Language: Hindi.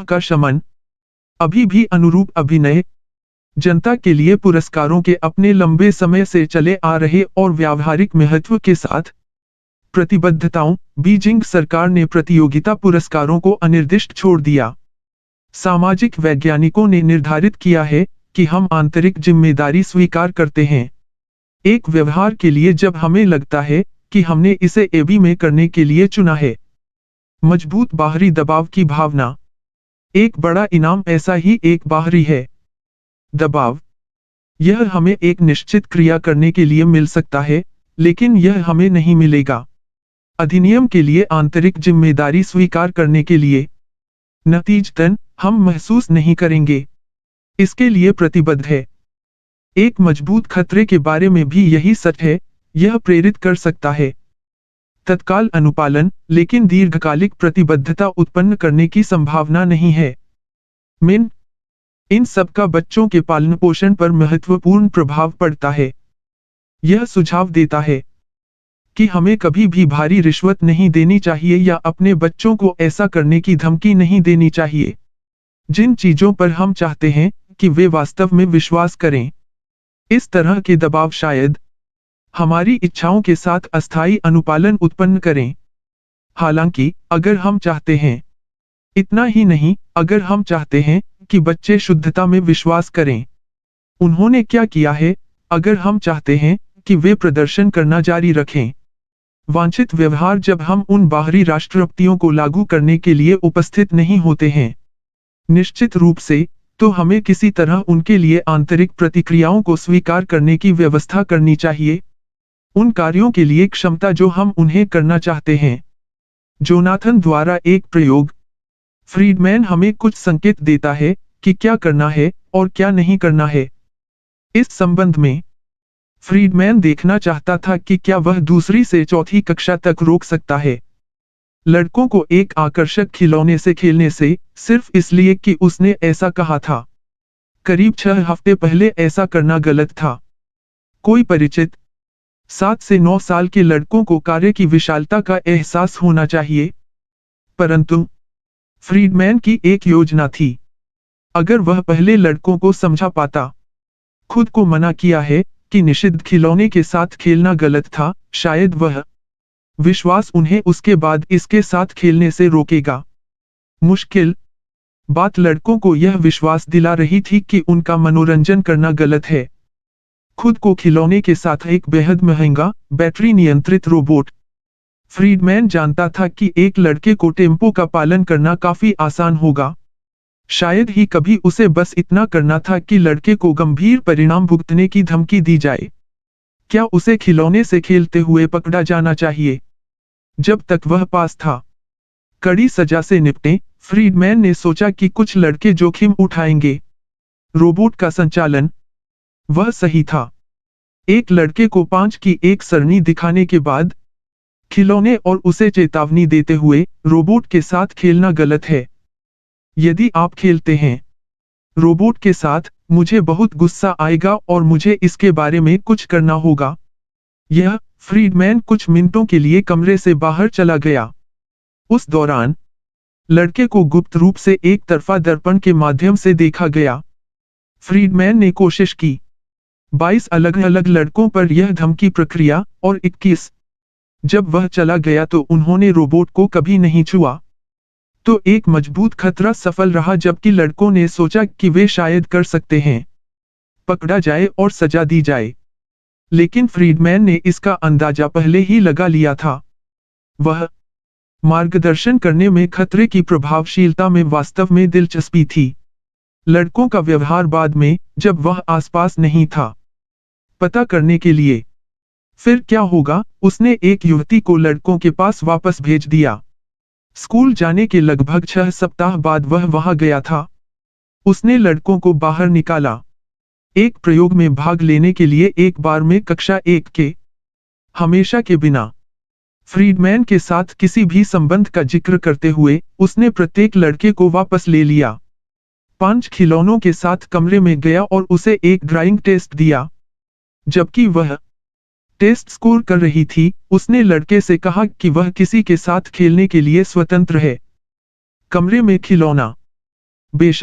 का शमन, अभी भी अनुरूप अभिनय, जनता के लिए पुरस्कारों के अपने लंबे समय से चले आ रहे और व्यावहारिक महत्व के साथ प्रतिबद्धताओं, बीजिंग सरकार ने प्रतियोगिता पुरस्कारों को अनिर्दिष्ट छोड़ दिया। सामाजिक वैज्ञानिकों ने निर्धारित किया है कि हम आंतरिक जिम्मेदारी स्वीकार करते हैं। एक व्यवहार के लिए जब हमें लगता है कि हमने इसे एबी में करने के लिए चुना है। मजबूत बाहरी दबाव की भावना। एक बड़ा इनाम ऐसा ही एक बाहरी है। दबाव, यह हमें एक निश्चित क्रिया करने के लिए मिल सकता है, लेकिन यह हमें नहीं मिलेगा। अधिनियम के लिए आंतरिक जिम्मेदारी स्वीकार करने के लिए नतीजतन हम महसूस नहीं करेंगे, इसके लिए प्रतिबद्ध है। एक मजबूत खतरे के बारे में भी यही सच है, यह प्रेरित कर सकता है तत्काल अनुपालन, लेकिन दीर्घकालिक प्रतिबद्धता उत्पन्न करने की संभावना नहीं है। इन सब का बच्चों के पालन पोषण पर महत्वपूर्ण प्रभाव पड़ता है। यह सुझाव देता है कि हमें कभी भी भारी रिश्वत नहीं देनी चाहिए या अपने बच्चों को ऐसा करने की धमकी नहीं देनी चाहिए जिन चीजों पर हम चाहते हैं कि वे वास्तव में विश्वास करें। इस तरह के दबाव शायद हमारी इच्छाओं के साथ अस्थायी अनुपालन उत्पन्न करें। हालांकि अगर हम चाहते हैं, इतना ही नहीं, अगर हम चाहते हैं कि बच्चे शुद्धता में विश्वास करें, उन्होंने क्या किया है, अगर हम चाहते हैं कि वे प्रदर्शन करना जारी रखें। वांछित व्यवहार जब हम उन बाहरी राष्ट्रपतियों को लागू करने के लिए उपस्थित नहीं होते हैं, निश्चित रूप से, तो हमें किसी तरह उनके लिए आंतरिक प्रतिक्रियाओं को स्वीकार करने की व्यवस्था करनी चाहिए, उन कार्यों के लिए क्षमता जो हम उन्हें करना चाहते हैं। जोनाथन द्वारा एक प्रयोग। फ्रीडमैन हमें कुछ संकेत देता है कि क्या करना है और क्या नहीं करना है। इस संबंध में फ्रीडमैन देखना चाहता था कि क्या वह दूसरी से चौथी कक्षा तक रोक सकता है लड़कों को एक आकर्षक खिलौने से खेलने से, सिर्फ इसलिए कि उसने ऐसा कहा था। करीब 6 हफ्ते पहले ऐसा करना गलत था। कोई परिचित 7 से 9 साल के लड़कों को कार्य की विशालता का एहसास होना चाहिए। परंतु फ्रीडमैन की एक योजना थी। अगर वह पहले लड़कों को समझा पाता, खुद को मना किया है कि निषिद्ध खिलौने के साथ खेलना गलत था, शायद वह विश्वास उन्हें उसके बाद इसके साथ खेलने से रोकेगा। मुश्किल बात लड़कों को यह विश्वास दिला रही थी कि उनका मनोरंजन करना गलत है। खुद को खिलौने के साथ एक बेहद महंगा, बैटरी नियंत्रित रोबोट। फ्रीडमैन जानता था कि एक लड़के को टेम्पो का पालन करना काफी आसान होगा। शायद ही कभी उसे बस इतना करना था कि लड़के को गंभीर परिणाम भुगतने की धमकी दी जाए। क्या उसे खिलौने से खेलते हुए पकड़ा जाना चाहिए जब तक वह पास था? कड़ी सजा से निपटें, फ्रीडमैन ने सोचा कि कुछ लड़के जोखिम उठाएंगे। रोबोट का संचालन, वह सही था। एक लड़के को 5 की एक सरणी दिखाने के बाद खिलौने और उसे चेतावनी देते हुए रोबोट के साथ खेलना गलत है। यदि आप खेलते हैं रोबोट के साथ, मुझे बहुत गुस्सा आएगा और मुझे इसके बारे में कुछ करना होगा। यह फ्रीडमैन कुछ मिनटों के लिए कमरे से बाहर चला गया। उस दौरान लड़के को गुप्त रूप से एक तरफा दर्पण के माध्यम से देखा गया। फ्रीडमैन ने कोशिश की। 22 अलग अलग लड़कों पर यह धमकी प्रक्रिया, और 21 जब वह चला गया तो उन्होंने रोबोट को कभी नहीं छुआ। तो एक मजबूत खतरा सफल रहा, जबकि लड़कों ने सोचा कि वे शायद कर सकते हैं, पकड़ा जाए और सजा दी जाए। लेकिन फ्रीडमैन ने इसका अंदाजा पहले ही लगा लिया था। वह मार्गदर्शन करने में खतरे की प्रभावशीलता में वास्तव में दिलचस्पी थी। लड़कों का व्यवहार बाद में, जब वह आसपास नहीं था, पता करने के लिए। फिर क्या होगा? उसने एक युवती को लड़कों के पास वापस भेज दिया। स्कूल जाने के लगभग 6 सप्ताह बाद वह वहां गया था। उसने लड़कों को बाहर निकाला, एक प्रयोग में भाग लेने के लिए एक बार में कक्षा 1 के, हमेशा के बिना फ्रीडमैन के साथ किसी भी संबंध का जिक्र करते हुए, उसने प्रत्येक लड़के को वापस ले लिया। 5 खिलौनों के साथ कमरे में गया और उसे एक ड्राइंग टेस्ट दिया। जबकि वह टेस्ट स्कोर कर रही थी, उसने लड़के से कहा कि वह किसी के साथ खेलने के लिए स्वतंत्र है। कमरे में खिलौना बेशक